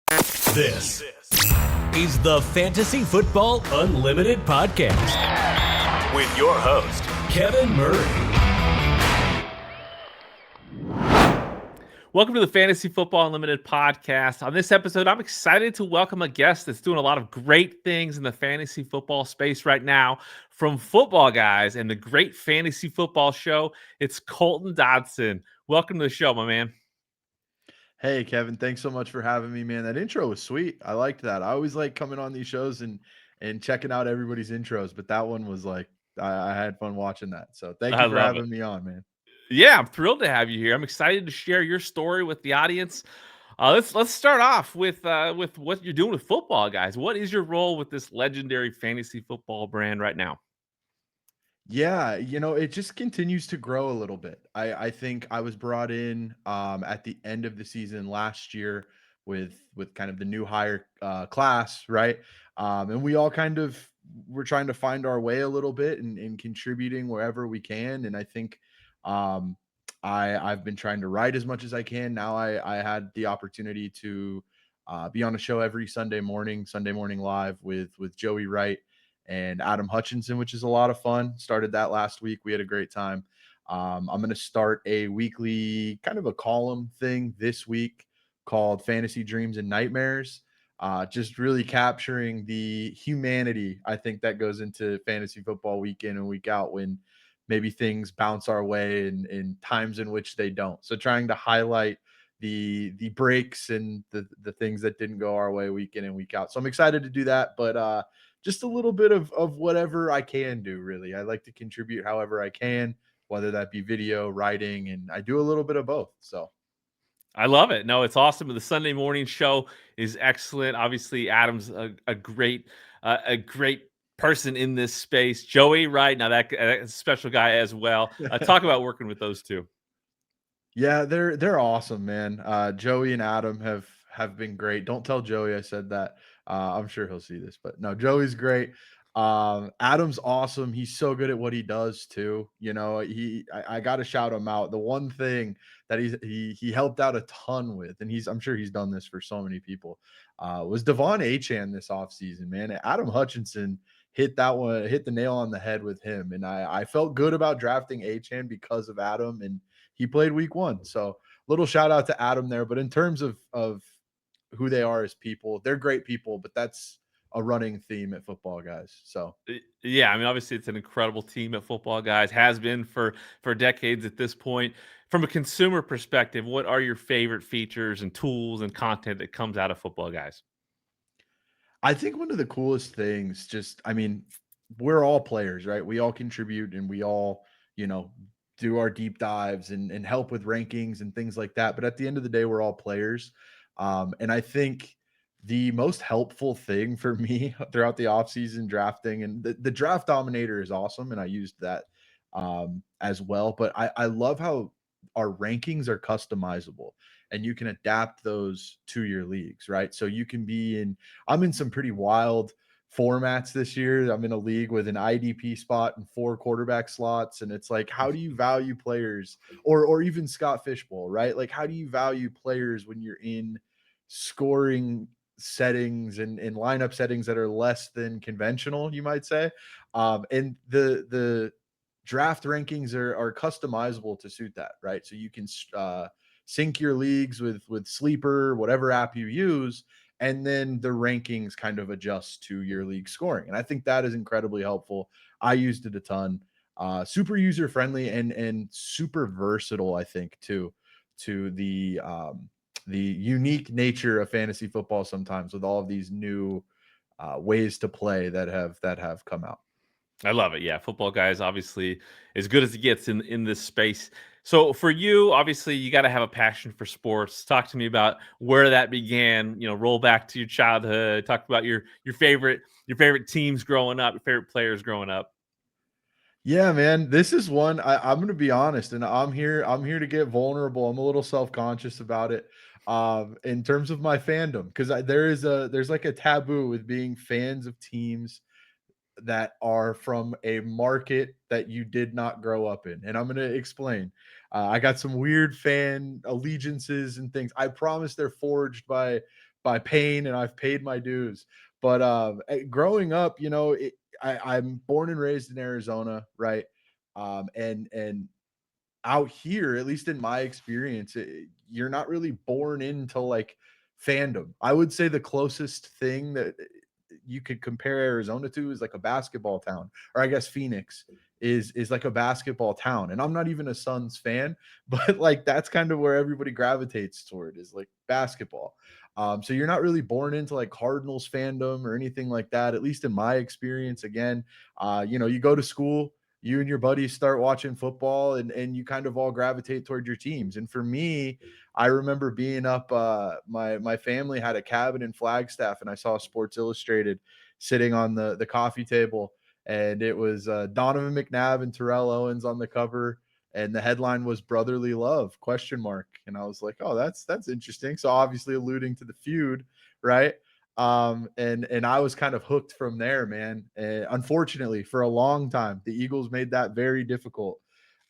This is the Fantasy Football Unlimited podcast with your host, Kevin Murray. Welcome to the Fantasy Football Unlimited podcast. On this episode, I'm excited to welcome a guest that's doing a lot of great things in the fantasy football space right now from Footballguys and the Great Fantasy Football Show. It's Colton Dodgson. Welcome to the show, my man. Hey, Kevin, thanks so much for having me, man. That intro was sweet. I liked that. I always like coming on these shows and checking out everybody's intros, but that one was like I had fun watching that. So thank I you for love it. having me on, man. Yeah, I'm thrilled to have you here. I'm excited to share your story with the audience. Let's start off with what you're doing with Footballguys. What is your role with this legendary fantasy football brand right now? Yeah, it just continues to grow a little bit. I think I was brought in at the end of the season last year with kind of the new hire class, right? And we all kind of we're trying to find our way a little bit and contributing wherever we can. And I think um I've been trying to write as much as I can. Now I had the opportunity to be on a show every Sunday morning live with Joey Wright and Adam Hutchinson, which is a lot of fun. Started that last week. We had a great time. I'm going to start a weekly kind of a column thing this week called Fantasy Dreams and Nightmares. Just really capturing the humanity, I think, that goes into fantasy football week in and week out when maybe things bounce our way in times in which they don't. So trying to highlight the breaks and the things that didn't go our way week in and week out. So I'm excited to do that, but just a little bit of whatever I can do, really. I like to contribute however I can, whether that be video, writing, and I do a little bit of both. So I love it. No, it's awesome. The Sunday morning show is excellent. Obviously, Adam's a great person in this space. Joey, right now, that's a special guy as well. Talk about working with those two. yeah, they're awesome, man. Joey and Adam have been great. Don't tell Joey I said that. I'm sure he'll see this, but no, Joey's great. Adam's awesome. He's so good at what he does too. I got to shout him out. The one thing that he helped out a ton with, and I'm sure he's done this for so many people, was Devon Achane this offseason, man. Adam Hutchinson hit the nail on the head with him, and I felt good about drafting Achane because of Adam, and he played week 1. So little shout out to Adam there. But in terms of who they are as people, they're great people, but that's a running theme at Footballguys. So Yeah, I mean, obviously, it's an incredible team at Footballguys. Has been for decades at this point. From a consumer perspective, what are your favorite features and tools and content that comes out of Footballguys? I think one of the coolest things, I mean, we're all players, right? We all contribute and we all, you know, do our deep dives and help with rankings and things like that. But at the end of the day, we're all players. And I think the most helpful thing for me throughout the offseason drafting, and the draft dominator is awesome. And I used that as well. But I love how our rankings are customizable and you can adapt those to your leagues, right? So you can I'm in some pretty wild formats this year. I'm in a league with an IDP spot and 4 quarterback slots. And it's like, how do you value players or even Scott Fishbowl, right? Like, how do you value players when you're in scoring settings and lineup settings that are less than conventional, you might say? And the draft rankings are customizable to suit that, right? So you can sync your leagues with Sleeper, whatever app you use, and then the rankings kind of adjust to your league scoring. And I think that is incredibly helpful. I used it a ton. Super user friendly and super versatile, I think, too, to the unique nature of fantasy football sometimes with all of these new ways to play that have come out. I love it. Yeah, Footballguys obviously as good as it gets in this space. So for you, obviously, you got to have a passion for sports. Talk to me about where that began. Roll back to your childhood. Talk about your favorite teams growing up, your favorite players growing up. Yeah, man. This is one I'm gonna be honest, and I'm here to get vulnerable. I'm a little self-conscious about it. In terms of my fandom, because there's like a taboo with being fans of teams that are from a market that you did not grow up in. And I'm going to explain. I got some weird fan allegiances and things. I promise they're forged by by pain, and I've paid my dues. But growing up, I'm born and raised in Arizona, right? And out here, at least in my experience, you're not really born into like fandom. I would say the closest thing that you could compare Arizona to is like a basketball town, or I guess Phoenix is like a basketball town. And I'm not even a Suns fan, but like that's kind of where everybody gravitates toward, is like basketball. So you're not really born into like Cardinals fandom or anything like that, at least in my experience. Again, you go to school, you and your buddies start watching football, and you kind of all gravitate toward your teams. And for me, I remember being up, my family had a cabin in Flagstaff, and I saw Sports Illustrated sitting on the coffee table, and it was Donovan McNabb and Terrell Owens on the cover, and the headline was "Brotherly Love?" question mark. And I was like, oh, that's interesting. So obviously alluding to the feud, right? And I was kind of hooked from there, man. Unfortunately, for a long time, the Eagles made that very difficult.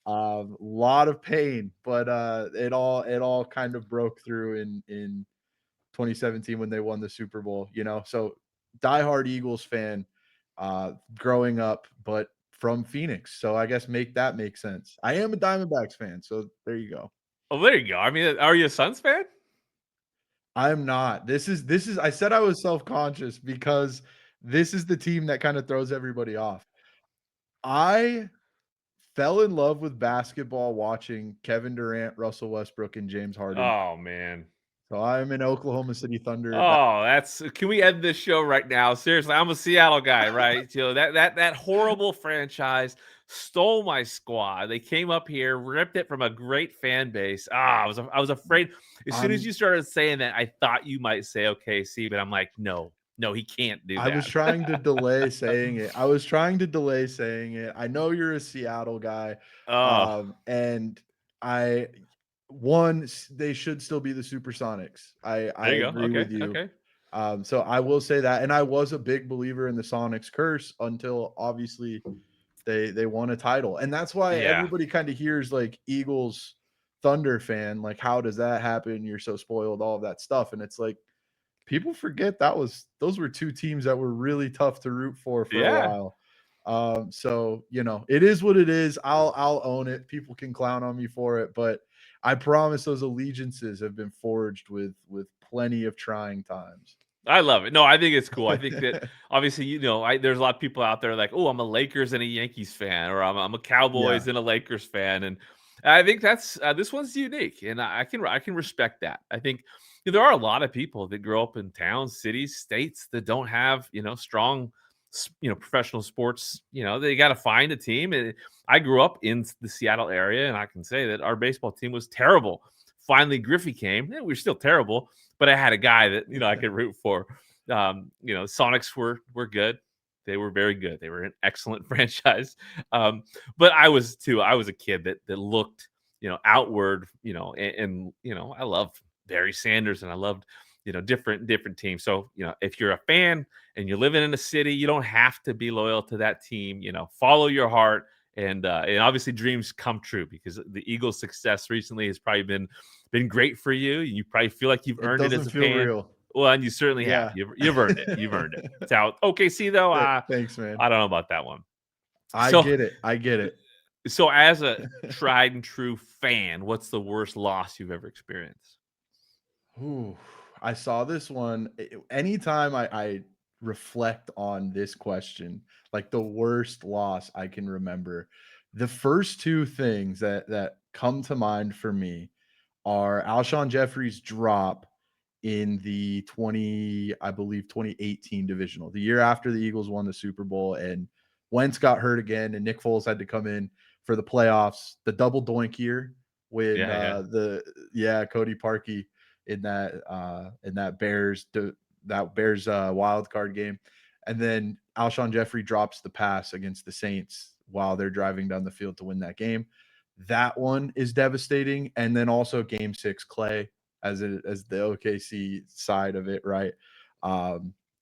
A lot of pain, but it all kind of broke through in 2017 when they won the Super Bowl. So diehard Eagles fan, growing up, but from Phoenix. So I guess make that make sense. I am a Diamondbacks fan, so there you go. Oh, there you go. I mean, are you a Suns fan? I am not. This is I said I was self-conscious because this is the team that kind of throws everybody off. I fell in love with basketball watching Kevin Durant, Russell Westbrook, and James Harden. Oh man. So I'm an Oklahoma City Thunder. Oh, can we end this show right now? Seriously, I'm a Seattle guy, right? That horrible franchise stole my squad. They came up here, ripped it from a great fan base. I was afraid. As soon as I'm you started saying that, I thought you might say OKC, but I'm like, no, he can't do I was that. trying to delay saying it. I know you're a Seattle guy. Oh, And I they should still be the Supersonics. I there you go. agree Okay, with you. okay. So I will say that, and I was a big believer in the Sonics curse until obviously they won a title, and that's why Yeah, everybody kind of hears like Eagles Thunder fan, like how does that happen? You're so spoiled, all of that stuff, and it's like people forget those were two teams that were really tough to root for a yeah. while. So it is what it is. I'll own it. People can clown on me for it, but I promise those allegiances have been forged with plenty of trying times. I love it. No, I think it's cool. I think that obviously, there's a lot of people out there like, oh, I'm a Lakers and a Yankees fan, or I'm a Yeah. Cowboys and a Lakers fan, and I think that's this one's unique, and I can respect that. I think there are a lot of people that grow up in towns, cities, states that don't have strong, professional sports. They got to find a team. And I grew up in the Seattle area, and I can say that our baseball team was terrible. Finally, Griffey came. We were still terrible, but I had a guy that I could root for. Sonics were good. They were very good. They were an excellent franchise. But I was too. I was a kid that looked outward. And I loved Barry Sanders, and I loved different teams. So if you're a fan and you're living in a city, you don't have to be loyal to that team. Follow your heart. And obviously dreams come true, because the Eagles' success recently has probably been great for you. You probably feel like you've It earned it doesn't as a feel fan. real. Well, and you certainly have. Yeah. You've earned it. You've earned it. So OKC though, Thanks, man. I don't know about that one. I So get it. I get it. so as a tried and true fan, what's the worst loss you've ever experienced? Ooh, I saw this one. Anytime I reflect on this question, like the worst loss I can remember, the first two things that come to mind for me are Alshon Jeffrey's drop in the 2018 divisional, the year after the Eagles won the Super Bowl, and Wentz got hurt again, and Nick Foles had to come in for the playoffs, the double doink year when Yeah, yeah. Cody Parkey in that Bears wild card game, and then Alshon Jeffrey drops the pass against the Saints while they're driving down the field to win that game. That one is devastating, and then also Game 6 Clay as the OKC side of it, right?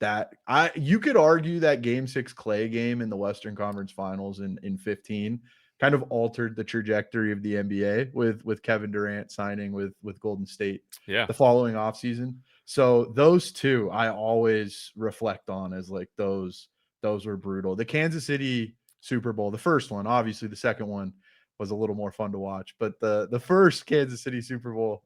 That you could argue that Game 6 Clay game in the Western Conference Finals in 15 kind of altered the trajectory of the NBA with Kevin Durant signing with Golden State Yeah. the following offseason. So those two I always reflect on as like those were brutal. The Kansas City Super Bowl, the first one, obviously the second one was a little more fun to watch, but the first Kansas City Super Bowl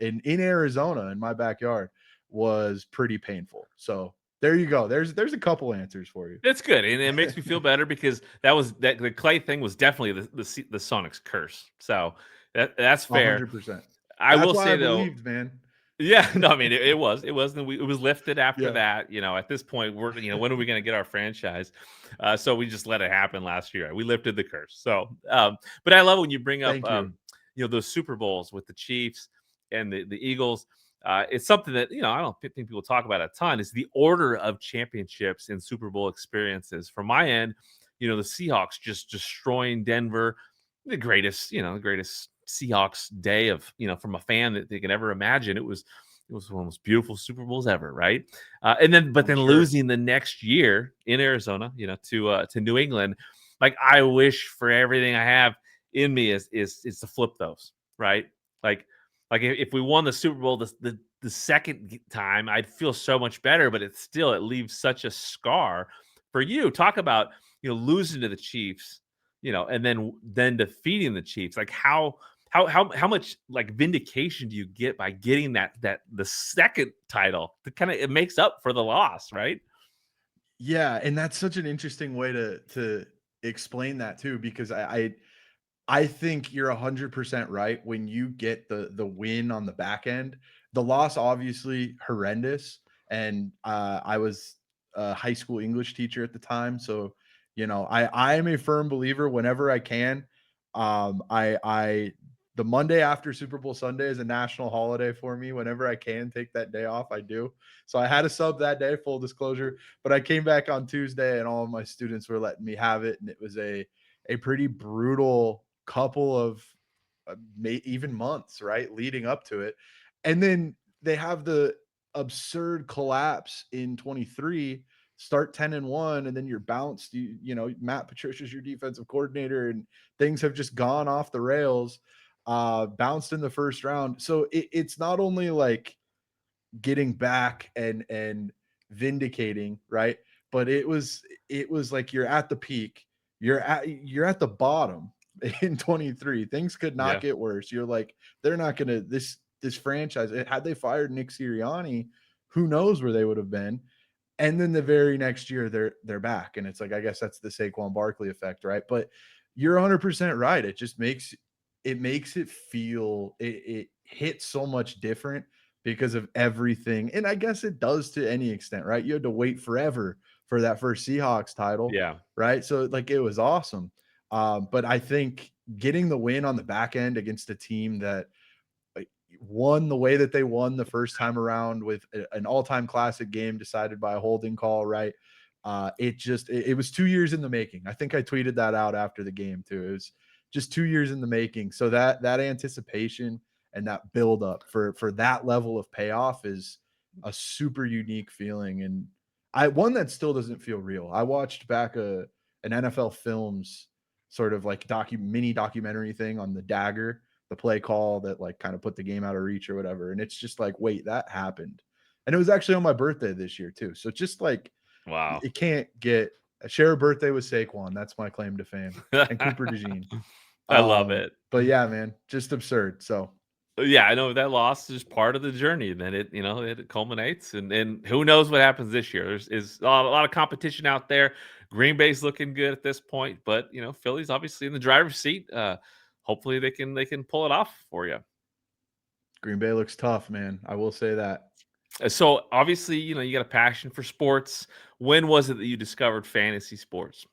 in Arizona in my backyard was pretty painful. So there you go. There's a couple answers for you. That's good, and it makes me feel better because the Clay thing was definitely the Sonics curse. So that's fair. 100%. I That's will why I say though, believed, man. yeah, no, I mean it was and it was lifted after Yeah. that. At this point, when are we going to get our franchise? So we just let it happen last year. We lifted the curse. So, but I love when you bring up Thank you. those Super Bowls with the Chiefs and the Eagles. It's something that I don't think people talk about a ton. Is the order of championships and Super Bowl experiences. From my end, the Seahawks just destroying Denver, the greatest Seahawks day of from a fan that they can ever imagine. It was one of the most beautiful Super Bowls ever, right? But I'm then sure. losing the next year in Arizona, to New England. Like I wish for everything I have in me is to flip those, right? Like like if we won the Super Bowl the second time, I'd feel so much better. But it leaves such a scar. For you, talk about losing to the Chiefs, and then defeating the Chiefs. Like how much like vindication do you get by getting that the second title to kind of it makes up for the loss, right? Yeah, and that's such an interesting way to explain that too, because I think you're 100% right. When you get the win on the back end, the loss obviously horrendous. And I was a high school English teacher at the time, so I am a firm believer. Whenever I can, I the Monday after Super Bowl Sunday is a national holiday for me. Whenever I can take that day off, I do. So I had a sub that day, full disclosure. But I came back on Tuesday, and all of my students were letting me have it, and it was a pretty brutal couple of even months, right, leading up to it. And then they have the absurd collapse in 23, start 10-1, and then you're bounced. Matt Patricia's your defensive coordinator, and things have just gone off the rails, bounced in the first round. So it's not only like getting back and vindicating, right? But it was like you're at the peak, you're at the bottom in 23. Things could not Yeah. get worse. You're like, they're not gonna this franchise. Had they fired Nick Sirianni, who knows where they would have been. And then the very next year they're back, and it's like, I guess that's the Saquon Barkley effect, right? But you're 100% right. It just makes it feel, it hits so much different because of everything. And I guess it does to any extent, right? You had to wait forever for that first Seahawks title, Yeah. right? So like it was awesome. But I think getting the win on the back end against a team that like, won the way that they won the first time around with an all-time classic game decided by a holding call, right? It was 2 years in the making. I think I tweeted that out after the game too. It was just 2 years in the making. So that anticipation and that build up for that level of payoff is a super unique feeling, and one that still doesn't feel real. I watched back an NFL Films sort of like mini documentary thing on the dagger, the play call that like kind of put the game out of reach or whatever. And it's just like, wait, that happened. And it was actually on my birthday this year too. So just like Wow. it can't get share a birthday with Saquon. That's my claim to fame. And Cooper DeJean. I love it. But yeah, man, just absurd. So Yeah, I know that loss is part of the journey. And then it culminates, and who knows what happens this year? There's is a lot of competition out there. Green Bay's looking good at this point, but Philly's obviously in the driver's seat. Hopefully they can pull it off for you. Green Bay looks tough, man. I will say that. So obviously, you got a passion for sports. When was it that you discovered fantasy sports?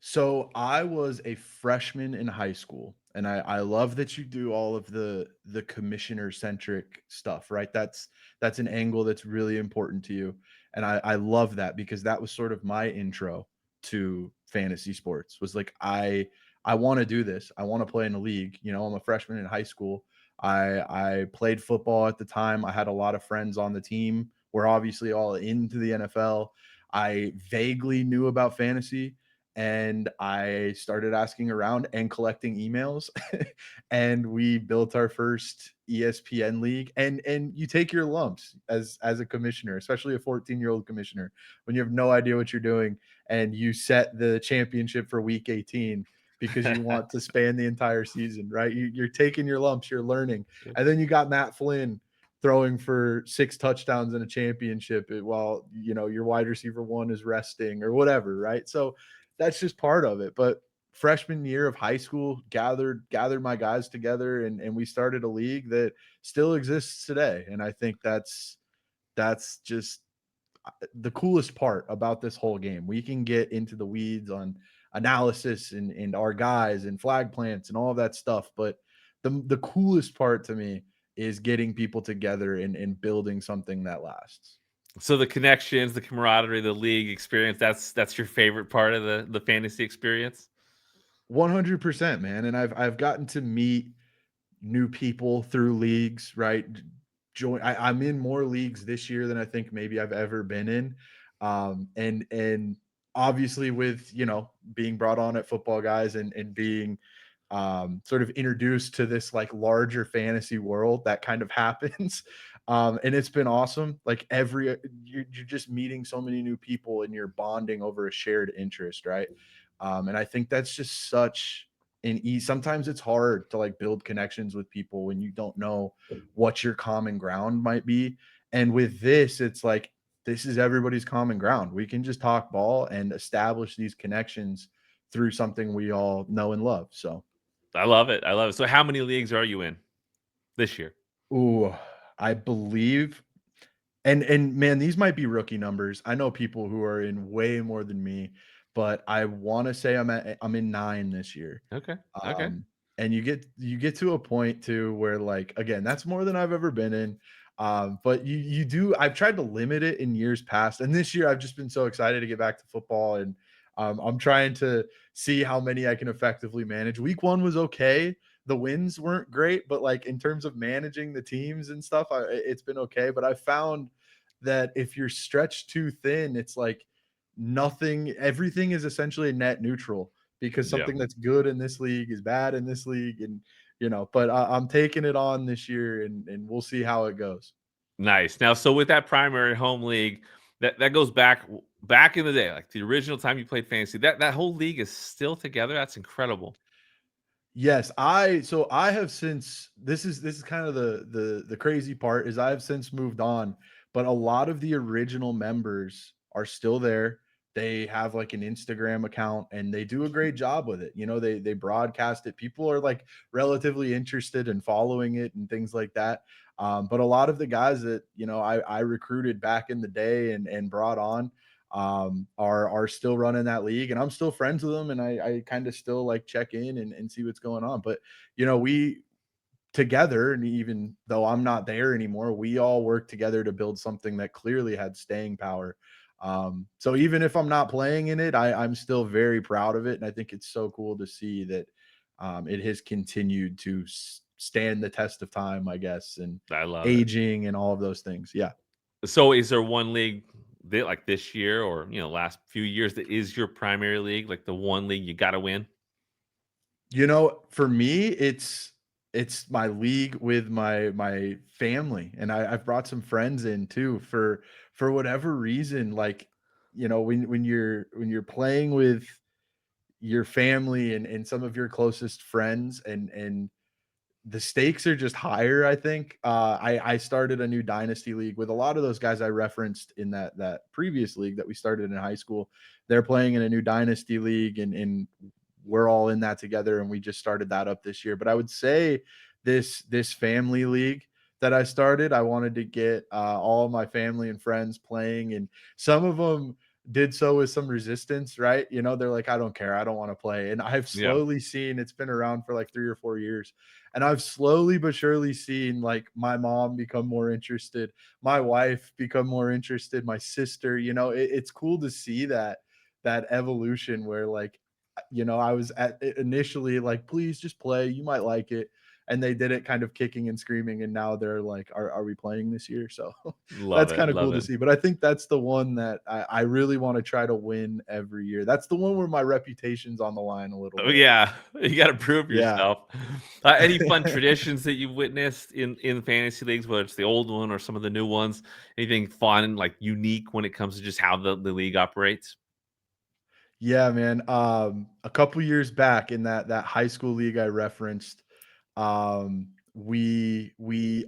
So I was a freshman in high school, and I love that you do all of the commissioner centric stuff, right? That's an angle that's really important to you, and I love that because that was sort of my intro to fantasy sports. Was like I want to do this. I want to play in a league. I'm a freshman in high school. I played football at the time. I had a lot of friends on the team. We're obviously all into the NFL. I vaguely knew about fantasy, and I started asking around and collecting emails and we built our first ESPN league. And you take your lumps as a commissioner, especially a 14-year-old commissioner, when you have no idea what you're doing and you set the championship for week 18 because you want to span the entire season, right? You're taking your lumps, you're learning. And then you got Matt Flynn throwing for 6 touchdowns in a championship while your wide receiver one is resting or whatever, right? So that's just part of it. But freshman year of high school, gathered my guys together, and we started a league that still exists today. And I think that's just the coolest part about this whole game. We can get into the weeds on analysis and our guys and flag plants and all of that stuff, but the coolest part to me is getting people together and building something that lasts. So the connections, the camaraderie, the league experience, that's your favorite part of the fantasy experience? 100%, man. And I've gotten to meet new people through leagues, right? I'm in more leagues this year than I think maybe I've ever been in. And obviously with, being brought on at Football Guys and being sort of introduced to this like larger fantasy world that kind of happens. And it's been awesome. Like you're just meeting so many new people and you're bonding over a shared interest, right? And I think that's just such an ease. Sometimes it's hard to like build connections with people when you don't know what your common ground might be. And with this, it's like this is everybody's common ground. We can just talk ball and establish these connections through something we all know and love. So I love it. I love it. So how many leagues are you in this year? ooh, I believe and man, these might be rookie numbers. I know people who are in way more than me, but I wanna say I'm in 9 this year. Okay. Okay. Um, and you get to a point too where like again, that's more than I've ever been in. But you do I've tried to limit it in years past. And this year I've just been so excited to get back to football and I'm trying to see how many I can effectively manage. Week 1 was okay. The wins weren't great, but like in terms of managing the teams and stuff, it's been okay. But I found that if you're stretched too thin, it's like everything is essentially a net neutral because Yeah. something that's good in this league is bad in this league. And, but I'm taking it on this year and we'll see how it goes. Nice. Now, so with that primary home league, that goes back in the day, like the original time you played fantasy. That whole league is still together. That's incredible. Yes, so I have since this is kind of the crazy part is I have since moved on, but a lot of the original members are still there. They have like an Instagram account and they do a great job with it. They broadcast it. People are like relatively interested in following it and things like that. But a lot of the guys that I recruited back in the day and brought on are still running that league and I'm still friends with them and I kind of still like check in and see what's going on. But we together, and even though I'm not there anymore, we all work together to build something that clearly had staying power. So even if I'm not playing in it, I'm still very proud of it. And I think it's so cool to see that it has continued to stand the test of time, I guess, and I love it. aging and all of those things. Yeah. So, is there one league that, like this year or last few years, that is your primary league, like the one league you got to win? For me, it's my league with my family, and I've brought some friends in too for whatever reason. Like, when you're playing with your family and some of your closest friends, and the stakes are just higher, I think. I started a new dynasty league with a lot of those guys I referenced in that previous league that we started in high school. They're playing in a new dynasty league, and we're all in that together, and we just started that up this year. But I would say this family league that I started, I wanted to get all of my family and friends playing, and some of them did so with some resistance, right? They're like, I don't care, I don't want to play. And I've Yeah. slowly seen it's been around for like 3 or 4 years. And I've slowly but surely seen like my mom become more interested, my wife become more interested, my sister. It's cool to see that evolution where like I was initially like, please just play, you might like it. and they did it kind of kicking and screaming, and now they're like, are we playing this year? So Love that's it. kind of Love cool to it. see. But I think that's the one that I really want to try to win every year. That's the one where my reputation's on the line a little Oh bit. yeah, you got to prove Yeah. yourself. Any fun traditions that you've witnessed in fantasy leagues, whether it's the old one or some of the new ones? Anything fun, like unique when it comes to just how the league operates? Yeah, man. A couple years back in that high school league I referenced, I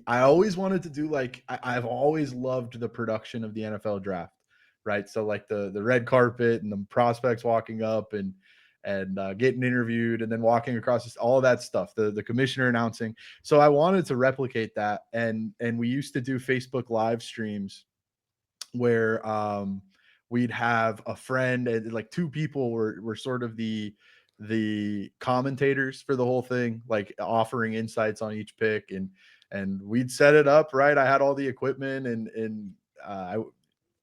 always wanted to do like I've always loved the production of the NFL draft, right? So like the red carpet and the prospects walking up and getting interviewed and then walking across all of that stuff, the commissioner announcing. So I wanted to replicate that, and we used to do Facebook live streams where we'd have a friend and like two people were sort of the commentators for the whole thing, like offering insights on each pick, and we'd set it up right. I had all the equipment and I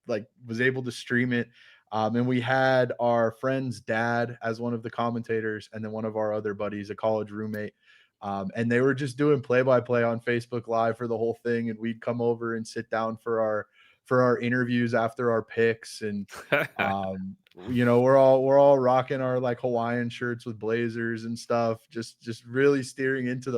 like was able to stream it. And we had our friend's dad as one of the commentators, and then one of our other buddies, a college roommate. And they were just doing play by play on Facebook Live for the whole thing. And we'd come over and sit down for our interviews after our picks. And we're all rocking our like Hawaiian shirts with blazers and stuff, just really steering into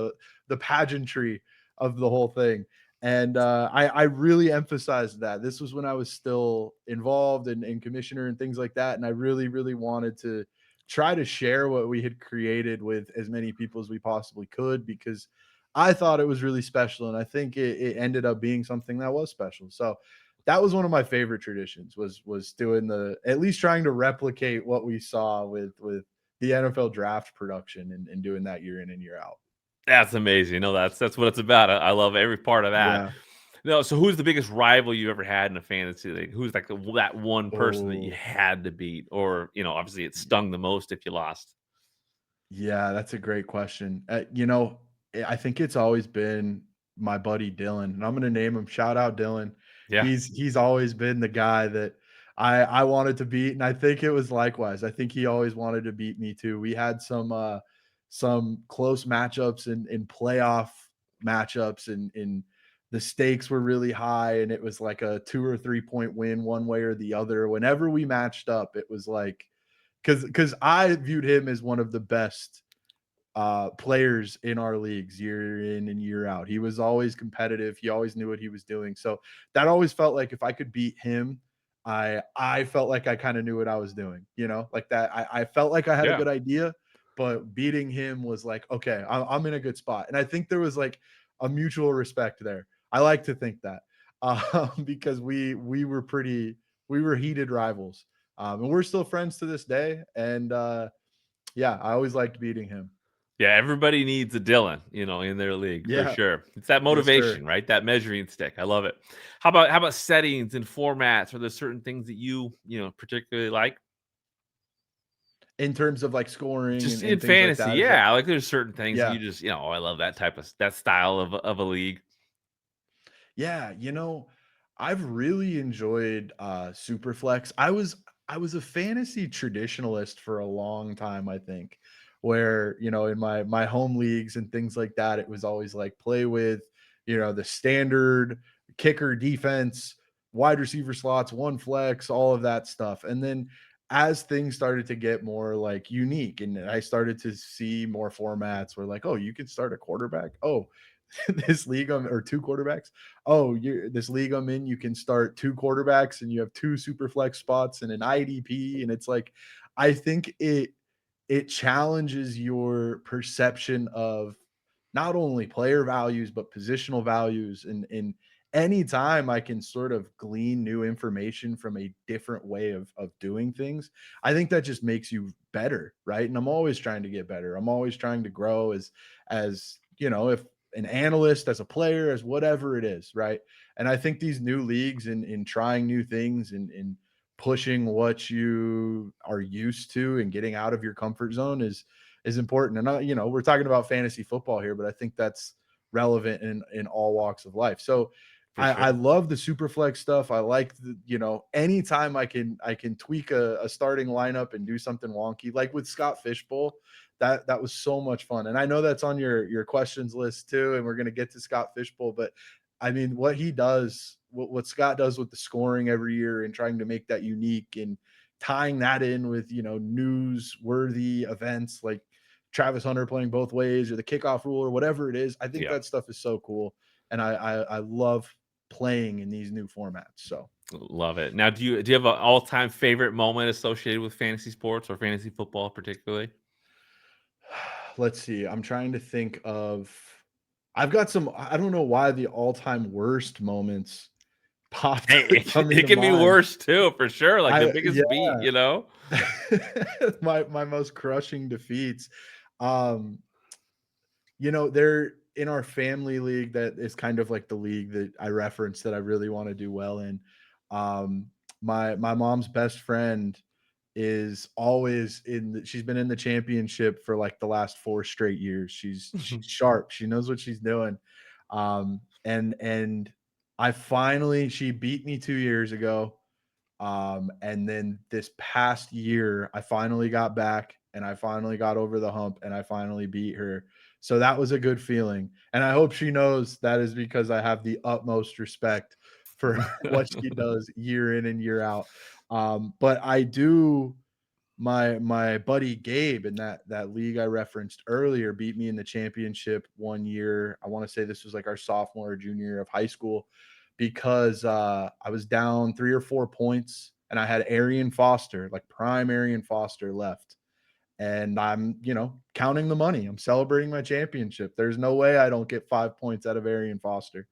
the pageantry of the whole thing. And I really emphasized that. This was when I was still involved in commissioner and things like that. And I really, really wanted to try to share what we had created with as many people as we possibly could, because I thought it was really special. And I think it ended up being something that was special. So that was one of my favorite traditions, was doing at least trying to replicate what we saw with the NFL draft production and doing that year in and year out. That's amazing. No, that's what it's about. I love every part of that. Yeah. No, so who's the biggest rival you ever had in a fantasy league? Who's like that one person that you Oh, had to beat, or obviously it stung the most if you lost? yeah, that's a great question. I think it's always been my buddy Dylan, and I'm gonna name him. Shout out Dylan. Yeah, He's always been the guy that I wanted to beat, and I think it was likewise. I think he always wanted to beat me too. We had some close matchups in playoff matchups, and the stakes were really high, and it was like a 2 or 3 point win one way or the other. Whenever we matched up, it was like because I viewed him as one of the best players in our leagues year in and year out. He was always competitive. He always knew what he was doing. So that always felt like if I could beat him, I felt like I kind of knew what I was doing. Like that. I felt like I had a yeah, good idea, but beating him was like, okay, I'm in a good spot. And I think there was like a mutual respect there. I like to think that because we were heated rivals. And we're still friends to this day. And yeah, I always liked beating him. yeah. Everybody needs a Dylan, in their league for Yeah. sure. It's that Yes, sir. motivation, right? That measuring stick. I love it. How about settings and formats? Are there certain things that particularly like? In terms of like scoring Just in and things like fantasy, that, is that yeah. Like there's certain things that yeah. you just, I love that style of a league. Yeah, I've really enjoyed Superflex. I was a fantasy traditionalist for a long time, I think, where, in my home leagues and things like that, it was always like play with, the standard kicker, defense, wide receiver slots, one flex, all of that stuff. And then as things started to get more like unique and I started to see more formats where like, oh, you can start a quarterback. Oh, this league or two quarterbacks. Oh, this league I'm in, you can start two quarterbacks and you have two super flex spots and an IDP. And it's like, I think it challenges your perception of not only player values but positional values. And anytime I can sort of glean new information from a different way of doing things, I think that just makes you better, right? And I'm always trying to get better. I'm always trying to grow as if an analyst, as a player, as whatever it is, right? And I think these new leagues and in trying new things and in pushing what you are used to and getting out of your comfort zone is important. And we're talking about fantasy football here, but I think that's relevant in all walks of life. So For I sure. love the super flex stuff. I like anytime I can tweak a starting lineup and do something wonky, like with Scott Fishbowl. that was so much fun. And I know that's on your questions list too, and we're gonna get to Scott Fishbowl, but I mean, what he does, what Scott does with the scoring every year and trying to make that unique and tying that in with, newsworthy events like Travis Hunter playing both ways or the kickoff rule or whatever it is. I think Yeah. that stuff is so cool. And I love playing in these new formats. So Love it. Now, do you have an all-time favorite moment associated with fantasy sports or fantasy football particularly? let's see. I'm trying to think of I've got some I don't know why the all-time worst moments popped Hey, coming it to can be mind. worse too, for sure. Like the I biggest beat, yeah. you know? My most crushing defeats. Um, they're in our family league that is kind of like the league that I referenced that I really want to do well in. Um, my mom's best friend is always she's been in the championship for like the last 4 straight years. She's sharp. She knows what she's doing. And I finally she beat me 2 years ago. And then this past year, I finally got back and I finally got over the hump and I finally beat her. So that was a good feeling. And I hope she knows that is because I have the utmost respect for what she does year in and year out. But I do my buddy Gabe in that league I referenced earlier beat me in the championship one year. I want to say this was like our sophomore or junior year of high school because I was down 3 or 4 points and I had Arian Foster, like prime Arian Foster left. And I'm, counting the money. I'm celebrating my championship. There's no way I don't get 5 points out of Arian Foster.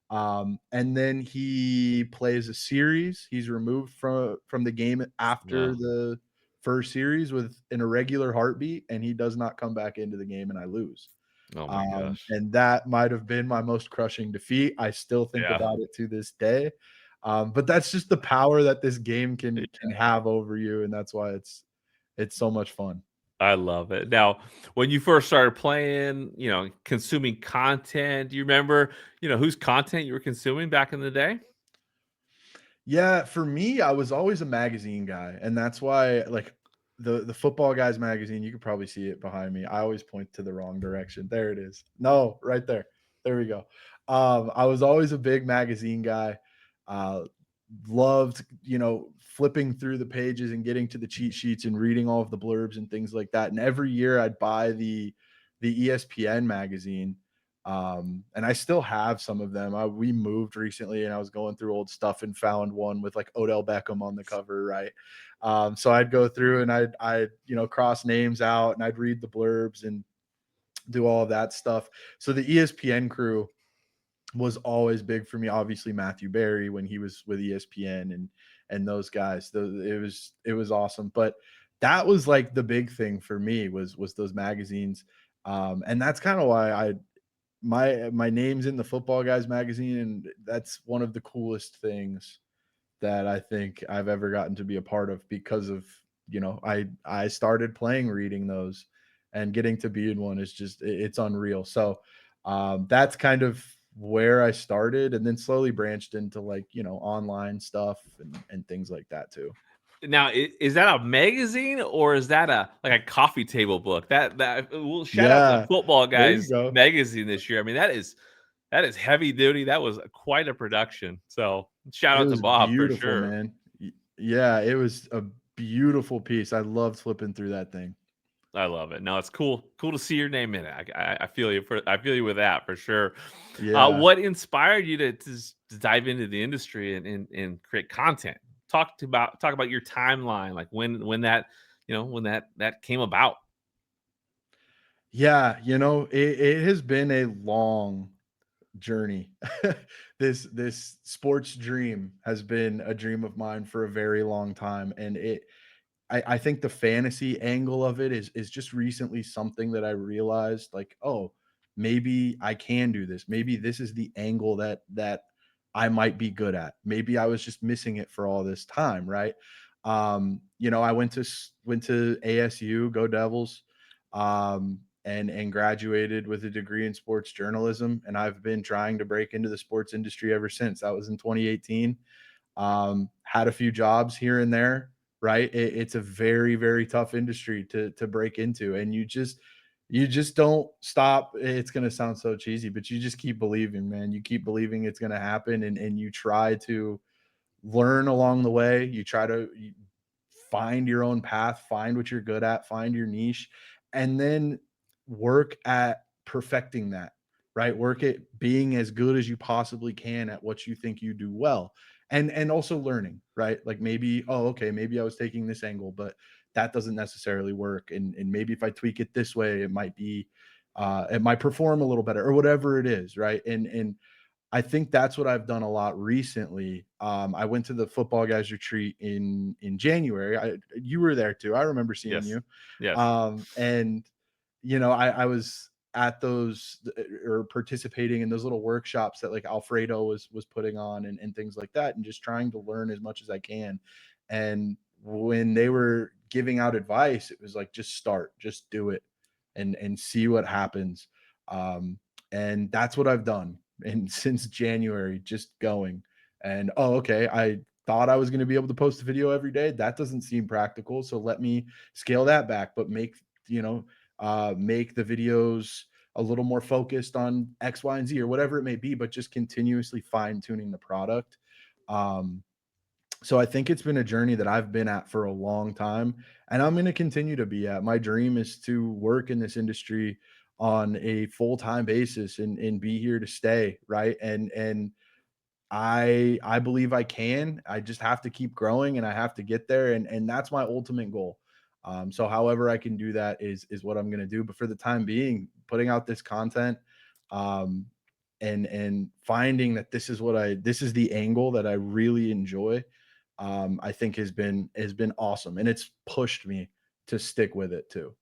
And then he plays a series. He's removed from the game after No. the first series with an irregular heartbeat, and he does not come back into the game, and I lose. Oh my gosh. And that might have been my most crushing defeat. I still think Yeah. about it to this day. But that's just the power that this game Yeah. can have over you, and that's why it's so much fun. I love it. Now, when you first started playing, consuming content, do you remember, whose content you were consuming back in the day? Yeah, for me, I was always a magazine guy, and that's why like the Football Guys magazine, you could probably see it behind me. I always point to the wrong direction. There it is. No, right there. There we go. I was always a big magazine guy. Uh Loved, flipping through the pages and getting to the cheat sheets and reading all of the blurbs and things like that. And every year I'd buy the ESPN magazine, and I still have some of them. We moved recently and I was going through old stuff and found one with like Odell Beckham on the cover, right? So I'd go through and I'd cross names out and I'd read the blurbs and do all of that stuff. So the ESPN crew was always big for me. Obviously Matthew Berry when he was with ESPN and those guys. It was awesome. But that was like the big thing for me was those magazines. And that's kind of why my name's in the Football Guys magazine, and that's one of the coolest things that I think I've ever gotten to be a part of because of, I started playing reading those, and getting to be in one is just it's unreal. So that's kind of where I started, and then slowly branched into like, online stuff and things like that too. Now, is that a magazine or is that a coffee table book? Well, shout out to Yeah, Football there you Guys go. magazine this year. I mean, that is heavy duty. That was quite a production. So shout It out to was Bob for beautiful, sure. man. Yeah, it was a beautiful piece. I loved flipping through that thing. I love it. No, it's cool to see your name in it. I feel you I feel you with that for sure. Yeah. What inspired you to dive into the industry and create content? Talk about your timeline, like when that came about. Yeah, it has been a long journey. This sports dream has been a dream of mine for a very long time, and I think the fantasy angle of it is just recently something that I realized like, oh, maybe I can do this. Maybe this is the angle that I might be good at. Maybe I was just missing it for all this time, right? I went to ASU, go Devils, and graduated with a degree in sports journalism, and I've been trying to break into the sports industry ever since. That was in 2018. Had a few jobs here and there, right? It's a very, very tough industry to break into, and you just don't stop. It's going to sound so cheesy, but you just keep believing, man. You keep believing it's going to happen, and you try to learn along the way. You try to find your own path, find what you're good at, find your niche, and then work at perfecting that, right? Work at being as good as you possibly can at what you think you do well. And also learning, right? Like maybe, oh, okay, maybe I was taking this angle, but that doesn't necessarily work. And maybe if I tweak it this way, it might perform a little better or whatever it is, right? And I think that's what I've done a lot recently. I went to the Football Guys retreat in January. You were there too. I remember seeing Yes. you. Yes. And I was at those or participating in those little workshops that like Alfredo was putting on and things like that, and just trying to learn as much as I can. And when they were giving out advice, it was like just start, just do it, and see what happens. And that's what I've done. And since January, just going. And oh, okay, I thought I was going to be able to post a video every day. That doesn't seem practical. So let me scale that back, but make the videos a little more focused on X, Y, and Z or whatever it may be, but just continuously fine tuning the product. Um, so I think it's been a journey that I've been at for a long time, and I'm going to continue to be at. My dream is to work in this industry on a full-time basis and be here to stay, right? And I believe I can. I just have to keep growing and I have to get there, and that's my ultimate goal. So however I can do that is what I'm going to do. But for the time being, putting out this content, um, and finding that this is the angle that I really enjoy, I think has been awesome, and it's pushed me to stick with it too.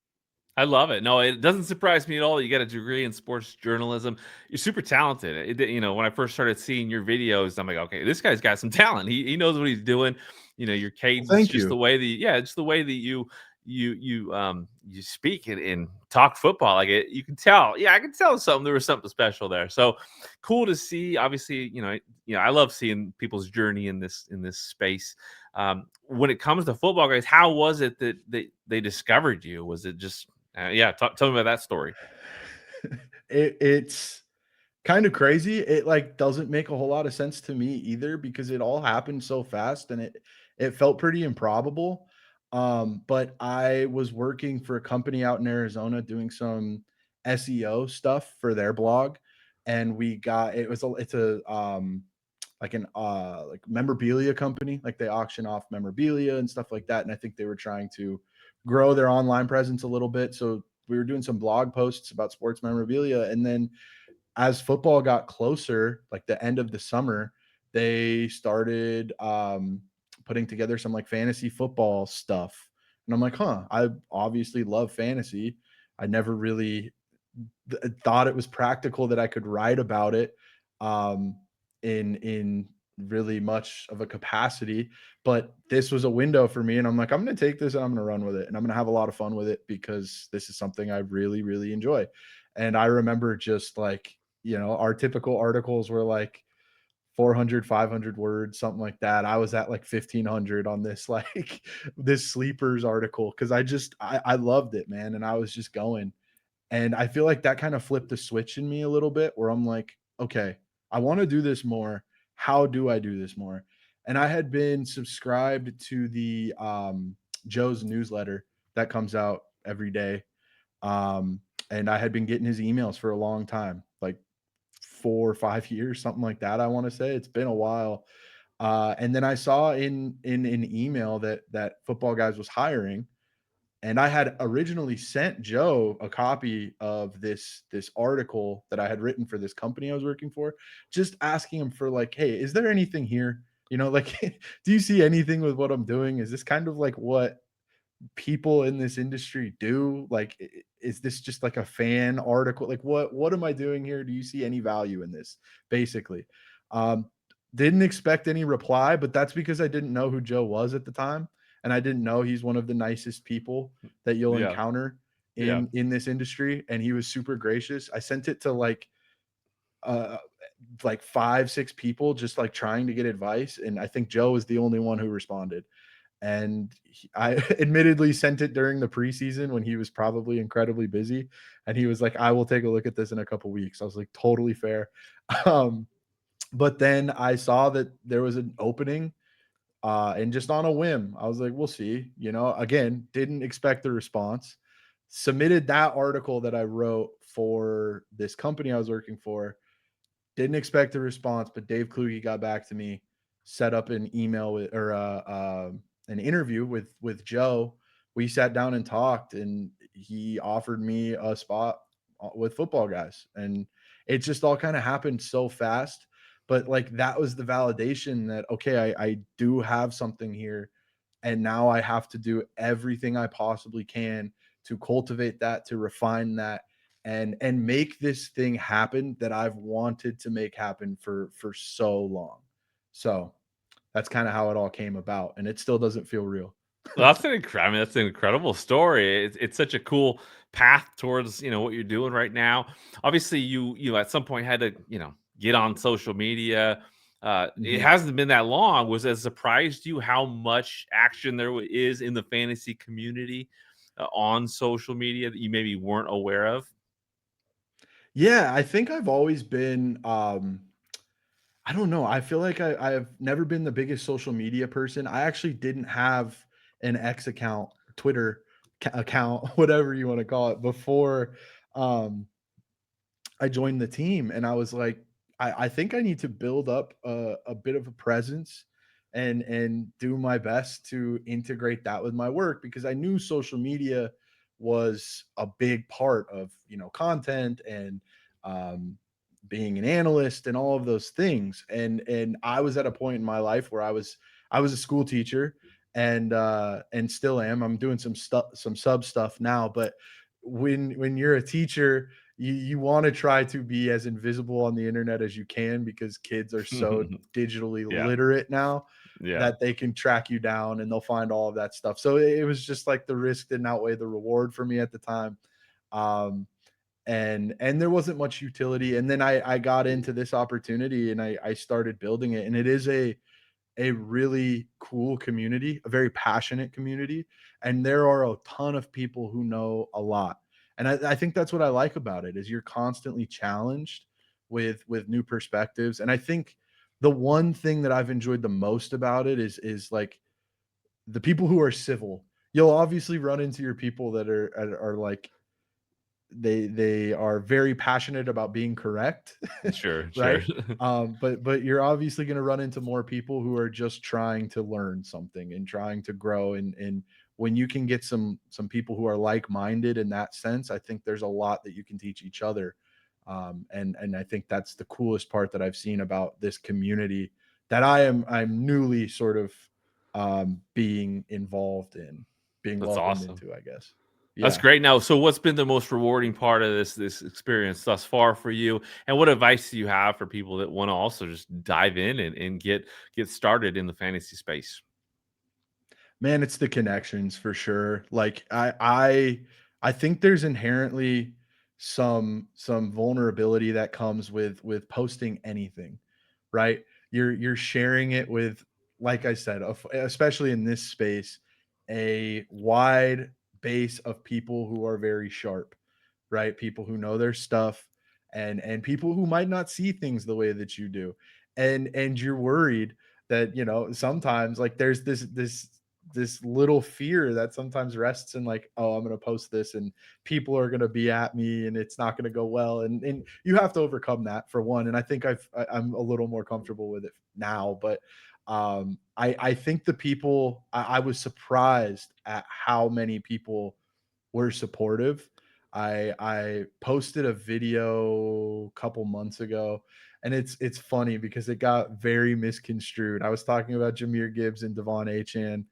I love it. No, it doesn't surprise me at all. You got a degree in sports journalism. You're super talented. When I first started seeing your videos, I'm like, okay, this guy's got some talent. He knows what he's doing. Your Well, cadence, thank just you. the way just the way that you speak and talk football. Like you can tell. Yeah, I can tell there was something special there. So cool to see. Obviously, I love seeing people's journey in this space. When it comes to football guys, how was it that they discovered you? Was it just yeah, tell me about that story. It's kind of crazy. It like doesn't make a whole lot of sense to me either because it all happened so fast and it felt pretty improbable. But I was working for a company out in Arizona doing some SEO stuff for their blog, and we got it's a like memorabilia company. Like they auction off memorabilia and stuff like that. And I think they were trying to grow their online presence a little bit. So we were doing some blog posts about sports memorabilia, and then as football got closer, like the end of the summer, they started putting together some like fantasy football stuff. And I'm like, huh, I obviously love fantasy. I never really thought it was practical that I could write about it um, in really much of a capacity. But this was a window for me, and I'm like, I'm going to take this and I'm going to run with it, and I'm going to have a lot of fun with it because this is something I really, really enjoy. And I remember just like our typical articles were like 400, 500 words, something like that. I was at like 1500 on this like this sleepers article because I loved it, man, and I was just going. And I feel like that kind of flipped the switch in me a little bit where I'm like, okay, I want to do this more. How do I do this more? And I had been subscribed to the Joe's newsletter that comes out every day. Um, and I had been getting his emails for a long time, like 4 or 5 years, something like that. I want to say it's been a while. And then I saw in an email that Football Guys was hiring, and I had originally sent Joe a copy of this article that I had written for this company I was working for, just asking him for like, hey, is there anything here? Like, do you see anything with what I'm doing? Is this kind of like what people in this industry do? Like, is this just like a fan article? Like, what am I doing here? Do you see any value in this? Basically, um, didn't expect any reply, but that's because I didn't know who Joe was at the time, and I didn't know he's one of the nicest people that you'll Yeah, encounter yeah. in this industry, and he was super gracious. I sent it to uh like 5, 6 people just like trying to get advice, and I think Joe was the only one who responded. And I admittedly sent it during the preseason when he was probably incredibly busy. And he was like, I will take a look at this in a couple weeks. I was like, totally fair. Um, but then I saw that there was an opening, and just on a whim, I was like, we'll see. Again, didn't expect the response. Submitted that article that I wrote for this company I was working for. Didn't expect a response, but Dave Kluge got back to me, set up an email with, or an interview with Joe. We sat down and talked, and he offered me a spot with Footballguys, and it just all kind of happened so fast. But like that was the validation that okay, I do have something here, and now I have to do everything I possibly can to cultivate that, to refine that, and make this thing happen that I've wanted to make happen for so long. So that's kind of how it all came about, and it still doesn't feel real. Well, I mean, that's an incredible story. It's such a cool path towards what you're doing right now. Obviously, you at some point had to get on social media. It Mhm. hasn't been that long. Was it surprised you how much action is in the fantasy community on social media that you maybe weren't aware of? Yeah, I think I've always been I don't know. I feel like I've never been the biggest social media person. I actually didn't have an X account, Twitter account, whatever you want to call it, before um, I joined the team. And I was like, I think I need to build up a bit of a presence and do my best to integrate that with my work, because I knew social media was a big part of content and um, being an analyst and all of those things. And I was at a point in my life where I was a school teacher, and still am. I'm doing some sub stuff now, but when you're a teacher, you want to try to be as invisible on the internet as you can, because kids are so digitally Yeah, literate now yeah. that they can track you down and they'll find all of that stuff. So it was just like the risk didn't outweigh the reward for me at the time. Um, and there wasn't much utility. And then I got into this opportunity, and I started building it. And it is a really cool community, a very passionate community, and there are a ton of people who know a lot. And I think that's what I like about it, is you're constantly challenged with new perspectives. And I think the one thing that I've enjoyed the most about it is like the people who are civil. You'll obviously run into your people that are like they are very passionate about being correct, Sure, sure. right? But you're obviously going to run into more people who are just trying to learn something and trying to grow. And when you can get some people who are like-minded in that sense, I think there's a lot that you can teach each other. And I think that's the coolest part that I've seen about this community that I'm newly sort of being involved in, being That's welcomed awesome. into, I guess. That's Yeah. great. Now, so what's been the most rewarding part of this experience thus far for you? And what advice do you have for people that want to also just dive in and get started in the fantasy space? Man, it's the connections for sure. Like I think there's inherently some vulnerability that comes with posting anything, right? You're sharing it with, like I said, especially in this space, a wide base of people who are very sharp, right? People who know their stuff, and people who might not see things the way that you do. And you're worried that, sometimes like there's this little fear that sometimes rests in like, oh, I'm going to post this and people are going to be at me and it's not going to go well. And you have to overcome that, for one. And I think I'm a little more comfortable with it now. But I think the people, I was surprised at how many people were supportive. I posted a video a couple months ago, and it's funny because it got very misconstrued. I was talking about Jameer Gibbs and Devon Achan,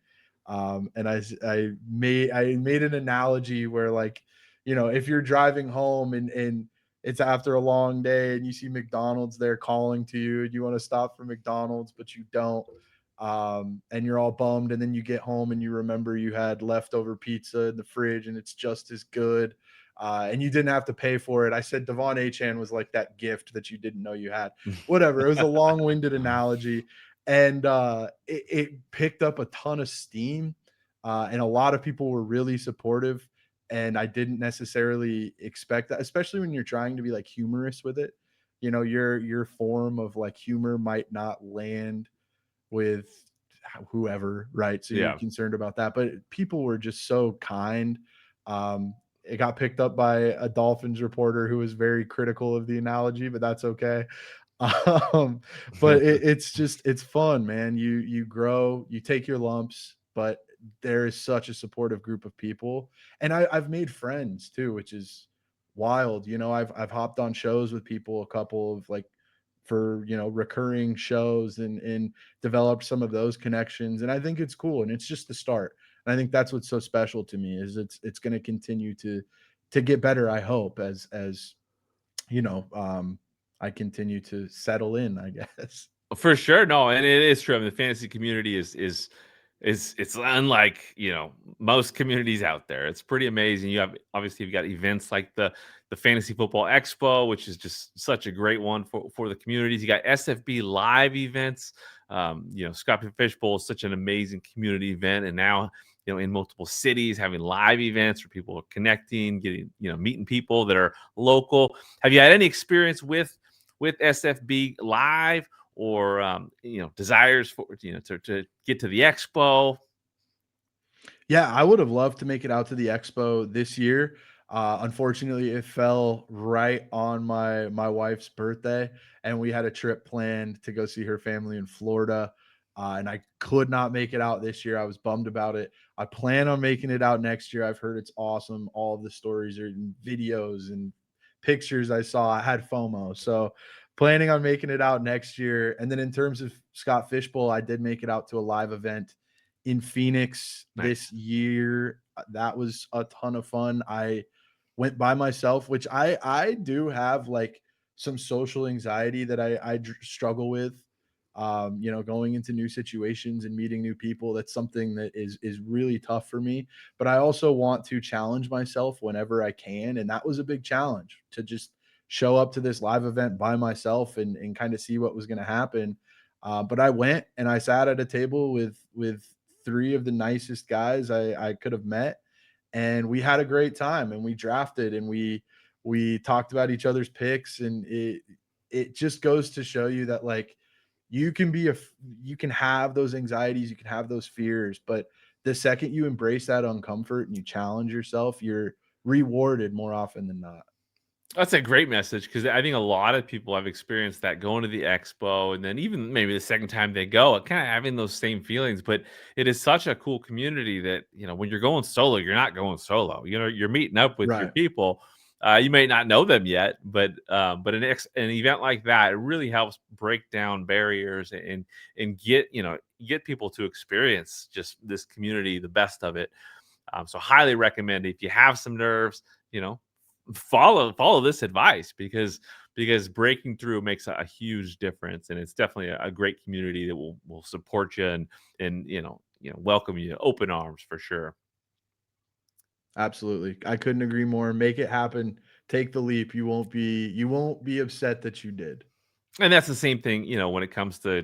and I made an analogy where, like, if you're driving home and it's after a long day and you see McDonald's there calling to you and you want to stop for McDonald's but you don't, and you're all bummed, and then you get home and you remember you had leftover pizza in the fridge and it's just as good, and you didn't have to pay for it. I said Devon Achan was like that gift that you didn't know you had. Whatever. It was a long-winded analogy, and it picked up a ton of steam, and a lot of people were really supportive. And I didn't necessarily expect that, especially when you're trying to be like humorous with it. Your form of like humor might not land with whoever, right? So you're Yeah. concerned about that. But people were just so kind. It got picked up by a Dolphins reporter who was very critical of the analogy, but that's okay. Um, but it's fun, man. You grow, you take your lumps, but there is such a supportive group of people. And I've made friends too, which is wild. I've hopped on shows with people, a couple of like for recurring shows, and developed some of those connections. And I think it's cool, and it's just the start. And I think that's what's so special to me is it's going to continue to get better, I hope, as you know um I continue to settle in, I guess. For sure, no, and it is true. I mean, the fantasy community is it's unlike most communities out there. It's pretty amazing. You've got events like the Fantasy Football Expo, which is just such a great one for the communities. You got SFB live events. Scotty Fishbowl is such an amazing community event, and now in multiple cities having live events where people are connecting, getting meeting people that are local. Have you had any experience with SFB live? Or desires for to get to the expo? Yeah, I would have loved to make it out to the expo this year. Unfortunately, it fell right on my wife's birthday, and we had a trip planned to go see her family in Florida. And I could not make it out this year. I was bummed about it. I plan on making it out next year. I've heard it's awesome. All of the stories are in videos and pictures I saw. I had FOMO. So planning on making it out next year. And then in terms of Scott Fishbowl, I did make it out to a live event in Phoenix this Nice. year. That was a ton of fun. I went by myself, which I do have like some social anxiety that I struggle with. Going into new situations and meeting new people, that's something that is really tough for me. But I also want to challenge myself whenever I can, and that was a big challenge to just show up to this live event by myself and kind of see what was going to happen. But I went and I sat at a table with three of the nicest guys I could have met, and we had a great time, and we drafted, and we talked about each other's picks, and it just goes to show you that like you can be you can have those anxieties, you can have those fears, but the second you embrace that uncomfort and you challenge yourself, you're rewarded more often than not. That's a great message because I think a lot of people have experienced that going to the expo and then even maybe the second time they go, kind of having those same feelings. But it is such a cool community that when you're going solo, you're not going solo. You're meeting up with your Right. people. You may not know them yet, but an event like that, it really helps break down barriers and get people to experience just this community, the best of it. So highly recommend if you have some nerves, you know, follow this advice because breaking through makes a huge difference, and it's definitely a great community that will support you and welcome you open arms for sure. Absolutely. I couldn't agree more. Make it happen. Take the leap. You won't be upset that you did. And that's the same thing, when it comes to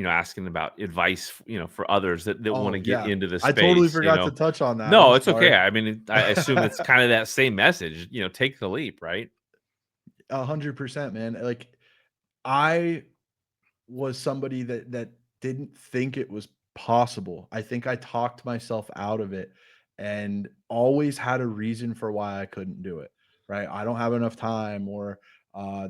asking about advice, for others that want Oh, to get yeah. into the I totally space. forgot to touch on that. I'm No, it's okay. sorry. I mean, I assume it's kind of that same message. Take the leap, right? 100%, man. Like I was somebody that didn't think it was possible. I think I talked myself out of it and always had a reason for why I couldn't do it, right? I don't have enough time, or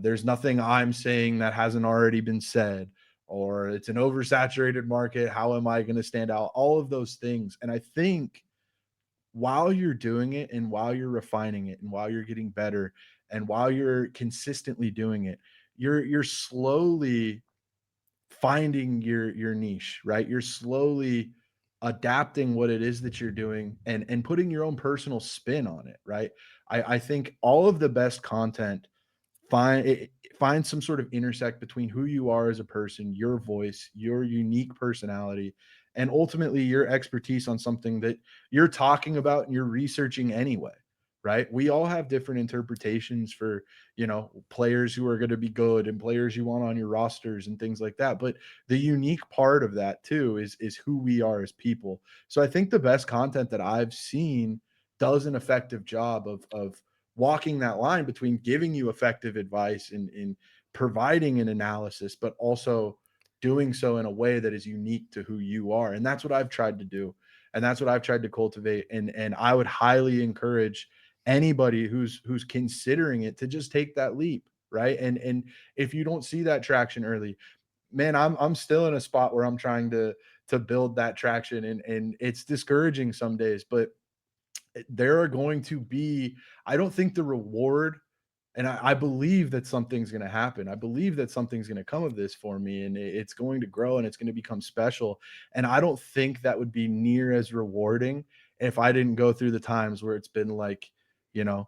there's nothing I'm saying that hasn't already been said, or it's an oversaturated market. How am I going to stand out? All of those things. And I think while you're doing it, and while you're refining it, and while you're getting better, and while you're consistently doing it, you're slowly finding your niche, right? You're slowly adapting what it is that you're doing, and putting your own personal spin on it, right? I think all of the best content find some sort of intersect between who you are as a person, your voice, your unique personality, and ultimately your expertise on something that you're talking about and you're researching anyway, right? We all have different interpretations for, players who are going to be good and players you want on your rosters and things like that. But the unique part of that too is who we are as people. So I think the best content that I've seen does an effective job of walking that line between giving you effective advice and providing an analysis, but also doing so in a way that is unique to who you are. And that's what I've tried to do. And that's what I've tried to cultivate. And I would highly encourage anybody who's considering it to just take that leap, right? And if you don't see that traction early, man, I'm still in a spot where I'm trying to build that traction, and it's discouraging some days, but there are going to be, I don't think the reward, and I believe that something's going to happen. I believe that something's going to come of this for me, and it's going to grow and it's going to become special. And I don't think that would be near as rewarding if I didn't go through the times where it's been like, you know,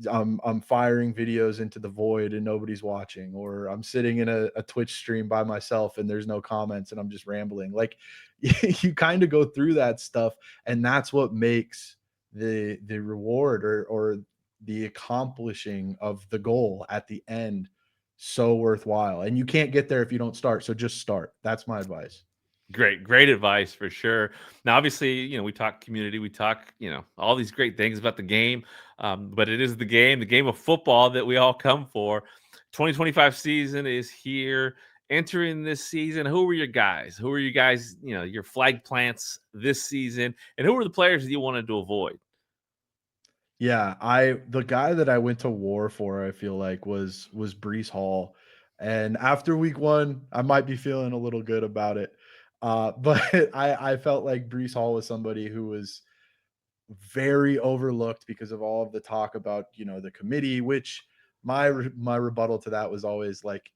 I'm firing videos into the void and nobody's watching, or I'm sitting in a Twitch stream by myself and there's no comments and I'm just rambling. Like you kind of go through that stuff, and that's what makes the reward or the accomplishing of the goal at the end so worthwhile. And you can't get there if you don't start. So just start. That's my advice. Great advice for sure. Now, obviously, we talk community, we talk, all these great things about the game, but it is the game of football that we all come for. 2025 season is here. Entering this season, who were your guys? Who were you guys, your flag plants this season? And who were the players that you wanted to avoid? Yeah, the guy that I went to war for, I feel like was Brees Hall. And after week 1, I might be feeling a little good about it. But I felt like Brees Hall was somebody who was very overlooked because of all of the talk about, the committee, which my rebuttal to that was always like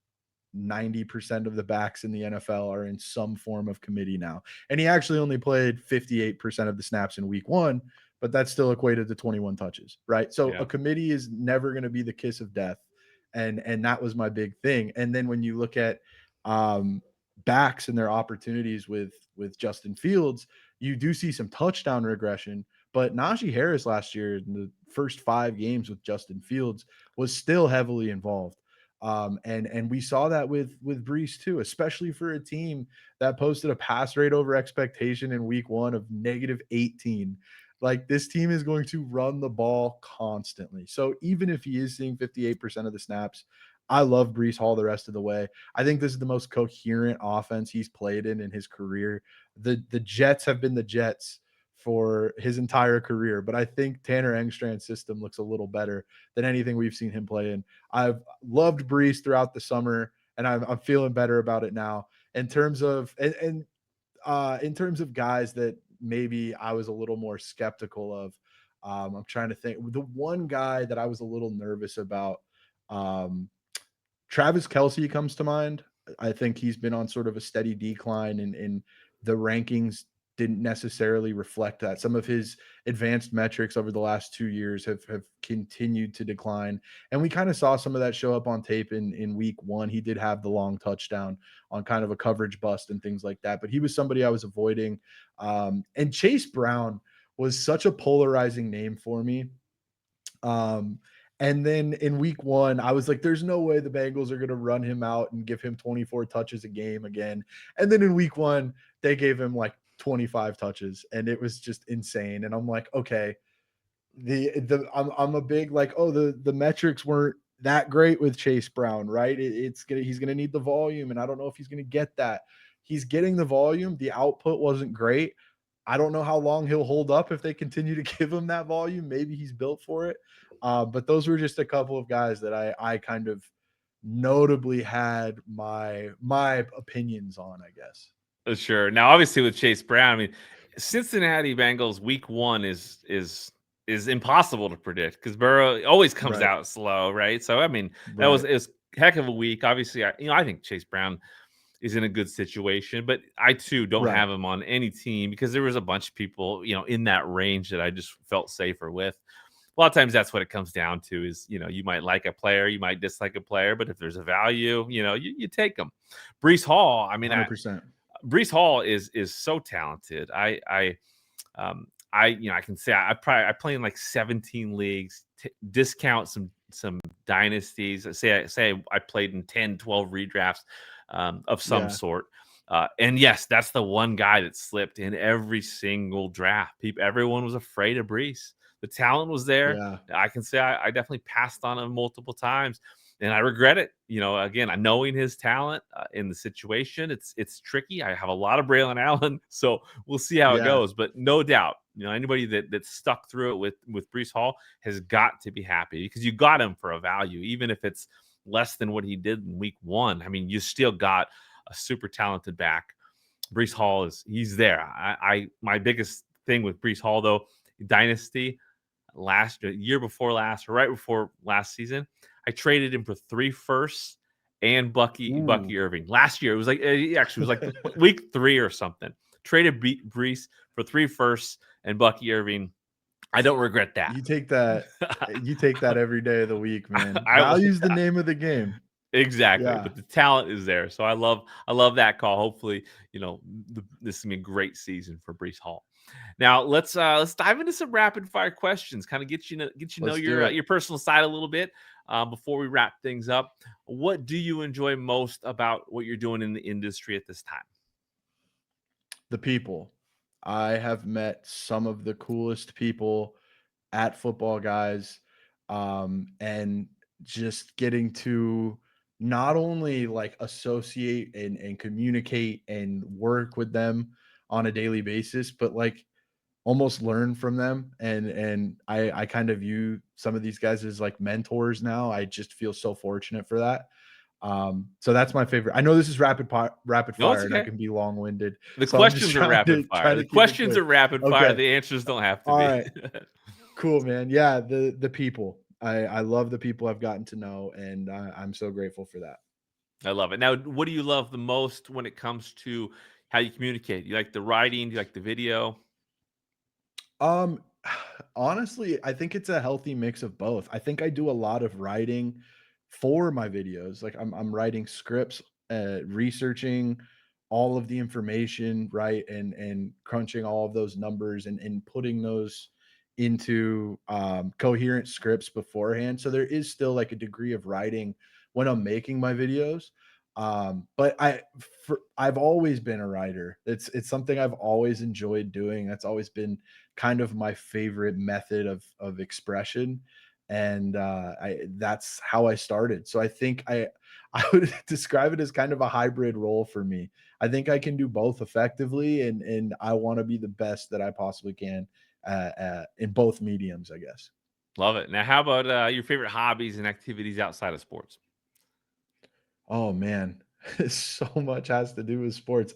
90% of the backs in the NFL are in some form of committee now. And he actually only played 58% of the snaps in week 1, but that's still equated to 21 touches, right? So Yeah. a committee is never going to be the kiss of death. And that was my big thing. And then when you look at um backs and their opportunities with Justin Fields, you do see some touchdown regression, but Najee Harris last year in the first 5 games with Justin Fields was still heavily involved. And we saw that with Brees too, especially for a team that posted a pass rate over expectation in week 1 of -18. Like, this team is going to run the ball constantly. So even if he is seeing 58% of the snaps, I love Brees Hall the rest of the way. I think this is the most coherent offense he's played in his career. The Jets have been the Jets for his entire career, but I think Tanner Engstrand's system looks a little better than anything we've seen him play in. I've loved Brees throughout the summer, and I'm feeling better about it now. In terms of in terms of guys that maybe I was a little more skeptical of, I'm trying to think. The one guy that I was a little nervous about, um, Travis Kelce comes to mind. I think he's been on sort of a steady decline, and the rankings didn't necessarily reflect that. Some of his advanced metrics over the last 2 years have continued to decline. And we kind of saw some of that show up on tape in week 1. He did have the long touchdown on kind of a coverage bust and things like that. But he was somebody I was avoiding. And Chase Brown was such a polarizing name for me. Um, and then in week 1, I was like, there's no way the Bengals are going to run him out and give him 24 touches a game again. And then in week 1, they gave him like 25 touches, and it was just insane. And I'm like, okay, I'm a big like, oh, the metrics weren't that great with Chase Brown, right? He's gonna need the volume, and I don't know if he's gonna get that. He's getting the volume. The output wasn't great. I don't know how long he'll hold up if they continue to give him that volume. Maybe he's built for it. But those were just a couple of guys that I kind of notably had my opinions on, I guess. Sure. Now, obviously, with Chase Brown, I mean, Cincinnati Bengals week 1 is impossible to predict because Burrow always comes Right. out slow, right? So, I mean, Right. it was heck of a week. Obviously, I think Chase Brown is in a good situation, but I too don't Right. have him on any team because there was a bunch of people, in that range that I just felt safer with. A lot of times that's what it comes down to is, you might like a player, you might dislike a player, but if there's a value, you take them. Brees Hall, I mean, 100%. Brees Hall is so talented. I can say I play in like 17 leagues. Discount some dynasties. Say I played in 10, 12 redrafts of some Yeah. sort. And yes, that's the one guy that slipped in every single draft. Everyone was afraid of Brees. The talent was there. Yeah. I can say I definitely passed on him multiple times, and I regret it. Again, knowing his talent in the situation, it's tricky. I have a lot of Braylon Allen, so we'll see how it Yeah. goes. But no doubt, anybody that stuck through it with Brees Hall has got to be happy because you got him for a value, even if it's less than what he did in week 1. I mean, you still got a super talented back. Brees Hall he's there. My biggest thing with Brees Hall though, dynasty year before last, or right before last season, I traded him for 3 firsts and Bucky Ooh. Irving. Last year, it was like week 3 or something. Traded Brees for 3 firsts and Bucky Irving. I don't regret that. You take that every day of the week, man. I will. Value's the name of the game. Exactly, Yeah. but the talent is there, so I love that call. Hopefully, this is gonna be a great season for Brees Hall. Now let's dive into some rapid fire questions, kind of get you know Let's do it. your personal side a little bit before we wrap things up. What do you enjoy most about what you're doing in the industry at this time? The people. I have met some of the coolest people at Footballguys, and just getting to not only like associate and communicate and work with them on a daily basis, but like almost learn from them. And I kind of view some of these guys as like mentors now. I just feel so fortunate for that. So that's my favorite. I know this is rapid No, it's fire, and I okay. can be long winded, The so I'm just questions are trying rapid to fire. The keep it questions quick. are rapid fire. Okay, The answers don't have to all be. right, cool, man. Yeah, the people. I love the people I've gotten to know, and I'm so grateful for that. I love it. Now, what do you love the most when it comes to how you communicate? You like the writing? Do you like the video? Um, honestly, I think it's a healthy mix of both. I think I do a lot of writing for my videos. Like I'm writing scripts, researching all of the information, right? And crunching all of those numbers and putting those into coherent scripts beforehand. So there is still like a degree of writing when I'm making my videos. But I've always been a writer. It's something I've always enjoyed doing. That's always been kind of my favorite method of expression, and that's how I started. So I think I would describe it as kind of a hybrid role for me. I think I can do both effectively, and I want to be the best that I possibly can in both mediums, I guess. Love it. Now, how about your favorite hobbies and activities outside of sports? Oh man, so much has to do with sports.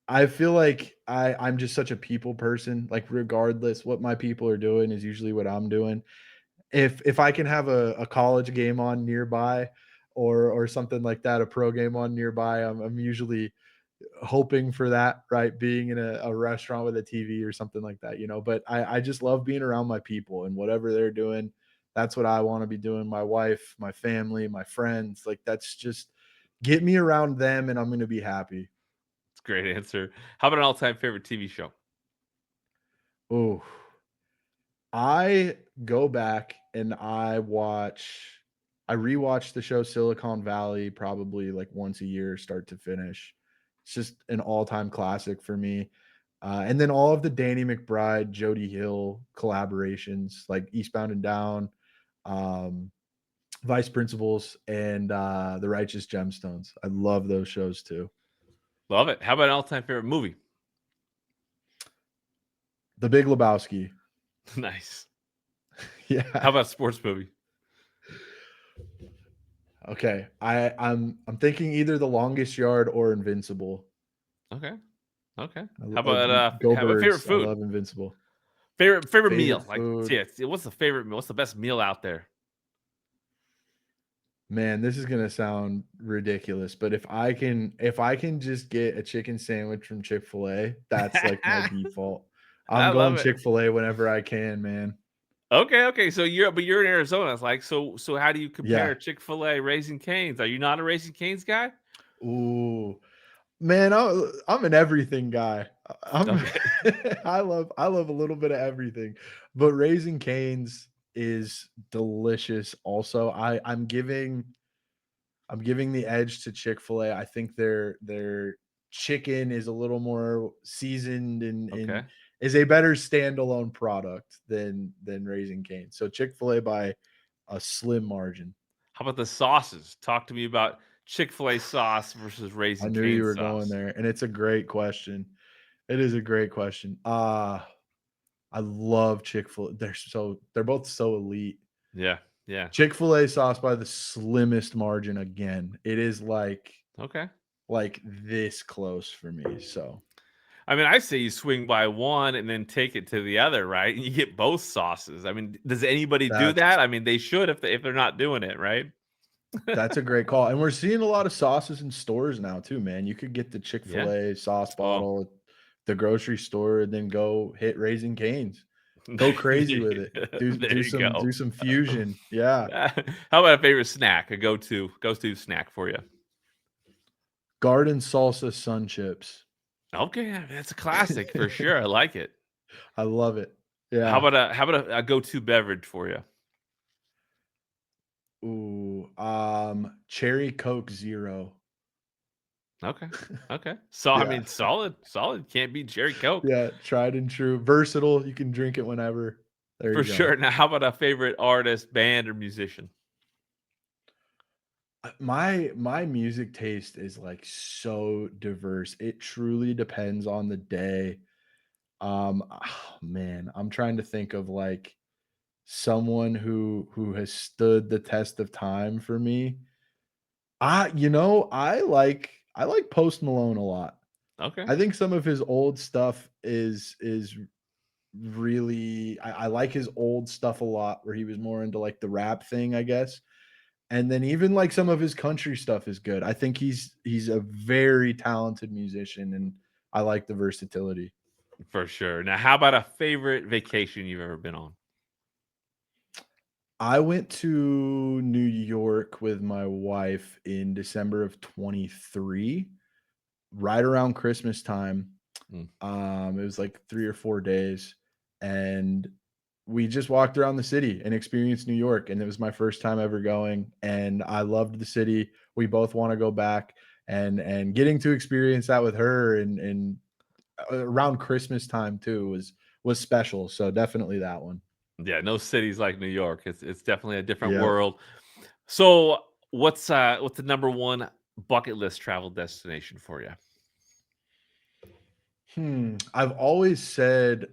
I feel like I'm just such a people person. Like regardless what my people are doing is usually what I'm doing. If I can have a college game on nearby or something like that, a pro game on nearby, I'm usually hoping for that, right? Being in a restaurant with a TV or something like that, But I just love being around my people and whatever they're doing. That's what I want to be doing. My wife, my family, my friends, like that's just get me around them and I'm going to be happy. It's a great answer. How about an all-time favorite TV show? Oh, I go back and I rewatch the show Silicon Valley probably like once a year, start to finish. It's just an all-time classic for me. And then all of the Danny McBride, Jody Hill collaborations, like Eastbound and Down, um, Vice Principals, and The Righteous Gemstones. I love those shows too. Love it. How about an all-time favorite movie? The Big Lebowski. Nice. Yeah. How about a sports movie? Okay. I'm thinking either The Longest Yard or Invincible. Okay. Okay. I How about Go have a favorite Birds. I food? love Invincible. Favorite Favorite meal? Like, food. yeah, what's the favorite meal? What's the best meal out there? Man, this is gonna sound ridiculous, but if I can just get a chicken sandwich from Chick-fil-A, that's like my default. I'm I love going it. Chick-fil-A whenever I can, man. Okay. So you're in Arizona. It's like, so how do you compare Yeah. Chick-fil-A, Raising Cane's? Are you not a Raising Cane's guy? Ooh. Man, I'm an everything guy. I'm Okay. I love a little bit of everything, but Raising Cane's is delicious also. I'm giving the edge to Chick-fil-A. I think their chicken is a little more seasoned and Okay. is a better standalone product than Raising Cane. So Chick-fil-A by a slim margin. How about the sauces? Talk to me about Chick-fil-A sauce versus I Raising knew you Cane were going sauce. there, and it's a great question. It is a great question. I love Chick-fil-A. They're both so elite. Yeah. Yeah. Chick-fil-A sauce by the slimmest margin again. It is Okay. like this close for me. So I mean, I say you swing by one and then take it to the other, right? And you get both sauces. I mean, does anybody do that's that? I mean, they should if they're not doing it, right? that's a great call. And we're seeing a lot of sauces in stores now too, man. You could get the Yeah. Chick-fil-A sauce Oh, bottle at the grocery store and then go hit Raising Cane's. Go crazy with it. Do there do you some go. do some fusion. Yeah. How about a favorite snack? A go-to snack for you? Garden salsa sun chips. Okay, yeah, that's a classic for sure. I like it. I love it. How Yeah. about a go-to beverage for you? Ooh, cherry Coke Zero. Okay. Okay. So I Yeah. mean, solid. Can't beat Cherry Coke Yeah, tried and true. Versatile, you can drink it whenever. There for you go. sure. Now, how about a favorite artist, band, or musician? My music taste is, like, so diverse. It truly depends on the day. Man, I'm trying to think of, like, someone who has stood the test of time for me. I like Post Malone a lot. Okay, I think some of his old stuff is really I like his old stuff a lot where he was more into, like, the rap thing, I guess. And then even, like, some of his country stuff is good. I think he's a very talented musician, and I like the versatility. for sure. Now, how about a favorite vacation you've ever been on? I went to New York with my wife in December of 23, right around Christmas time. Mm. It was like 3 or 4 days, and we just walked around the city and experienced New York, and it was my first time ever going, and I loved the city. We both wanna go back, and getting to experience that with her and around Christmas time too was special, so definitely that one. Yeah, no cities like New York. It's definitely a different Yep. world. So, what's the number one bucket list travel destination for you? I've always said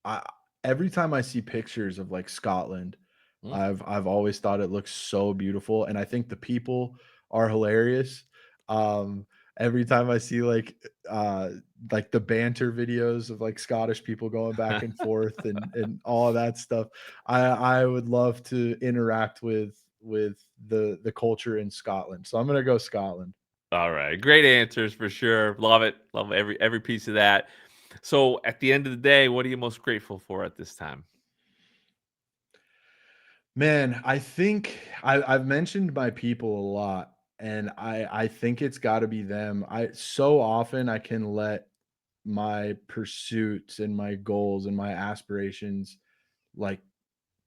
I every time I see pictures of, like, Scotland, Mm. I've always thought it looks so beautiful, and I think the people are hilarious. Um, every time I see, like, the banter videos of, like, Scottish people going back and forth and all of that stuff, I would love to interact with the culture in Scotland, so I'm gonna go Scotland. All right, great answers for sure. Love it. Love every piece of that. So, at the end of the day, what are you most grateful for at this time? Man, I think I've mentioned my people a lot, and I think it's gotta be them. I so often I can let my pursuits and my goals and my aspirations, like,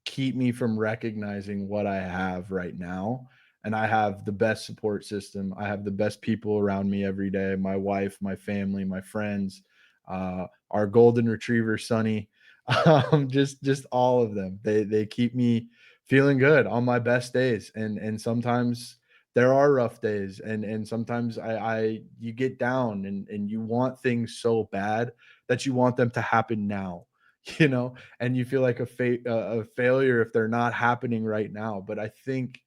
keep me from recognizing what I have right now. And I have the best support system. I have the best people around me every day. My wife, my family, my friends, our golden retriever, Sunny, just all of them. They keep me feeling good on my best days. And sometimes there are rough days, and sometimes I you get down and you want things so bad that you want them to happen now. You know, and you feel like a failure if they're not happening right now. But I think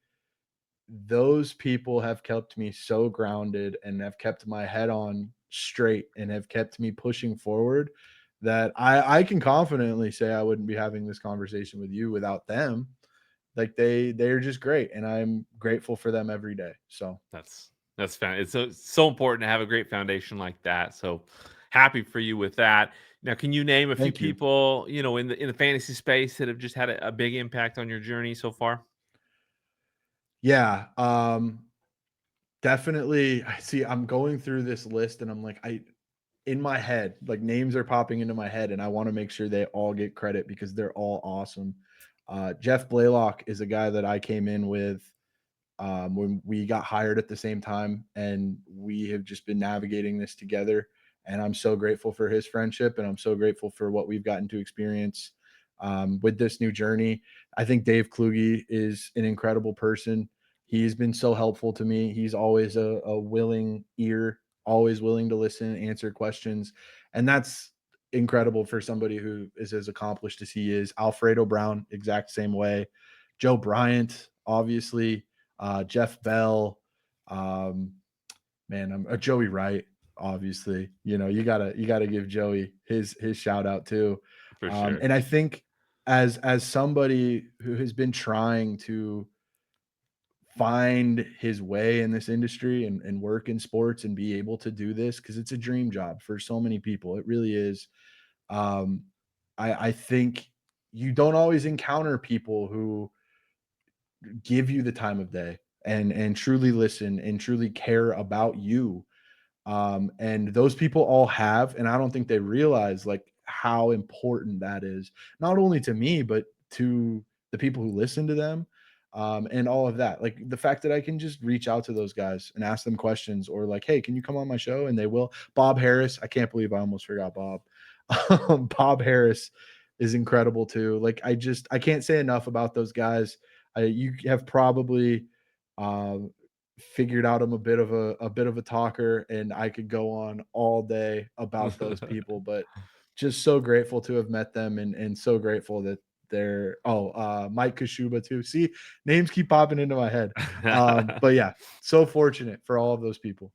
those people have kept me so grounded and have kept my head on straight and have kept me pushing forward that I can confidently say I wouldn't be having this conversation with you without them. Like they're just great, and I'm grateful for them every day. So That's fan it's so important to have a great foundation like that, so happy for you with that. Now, can you name a few thank you. people, in the fantasy space that have just had a big impact on your journey so far? Yeah. Definitely. I see. I'm going through this list, and I'm like, in my head, like names are popping into my head, and I want to make sure they all get credit because they're all awesome. Jeff Blaylock is a guy that I came in with when we got hired at the same time, and we have just been navigating this together. And I'm so grateful for his friendship, and I'm so grateful for what we've gotten to experience with this new journey. I think Dave Kluge is an incredible person. He's been so helpful to me. He's always a willing ear, always willing to listen, answer questions. And that's incredible for somebody who is as accomplished as he is. Alfredo Brown, exact same way. Joe Bryant, obviously. Jeff Bell, man, I'm Joey Wright, obviously. You gotta give Joey his shout out too. For sure. And I think as somebody who has been trying to find his way in this industry and work in sports and be able to do this, because it's a dream job for so many people. It really is. Um, I think you don't always encounter people who give you the time of day and truly listen and truly care about you. And those people all have, and I don't think they realize like how important that is, not only to me, but to the people who listen to them. And all of that, like the fact that I can just reach out to those guys and ask them questions, or like, hey, can you come on my show? And they will. Bob Harris, I can't believe I almost forgot Bob. Bob Harris is incredible too. Like I can't say enough about those guys. You have probably figured out I'm a bit of a talker, and I could go on all day about those people, but just so grateful to have met them, and so grateful that they're Mike Kashuba too. See, names keep popping into my head. But yeah, so fortunate for all of those people.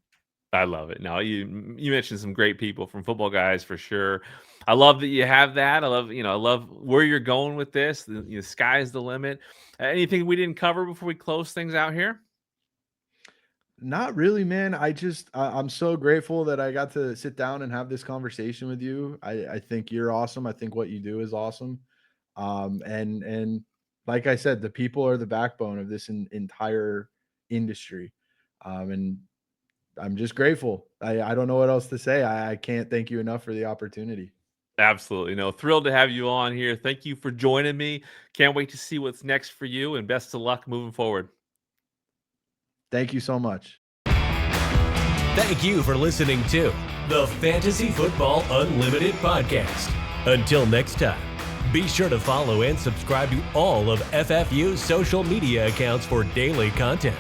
I love it. No, you mentioned some great people from Football Guys for sure. I love that you have that. I love where you're going with this. The sky's the limit. Anything we didn't cover before we close things out here? Not really, man. I'm so grateful that I got to sit down and have this conversation with you. I think you're awesome. I think what you do is awesome. And like I said, the people are the backbone of this entire industry. And I'm just grateful. I don't know what else to say. I can't thank you enough for the opportunity. Absolutely. No, thrilled to have you on here. Thank you for joining me. Can't wait to see what's next for you, and best of luck moving forward. Thank you so much. Thank you for listening to the Fantasy Football Unlimited podcast. Until next time, be sure to follow and subscribe to all of FFU's social media accounts for daily content.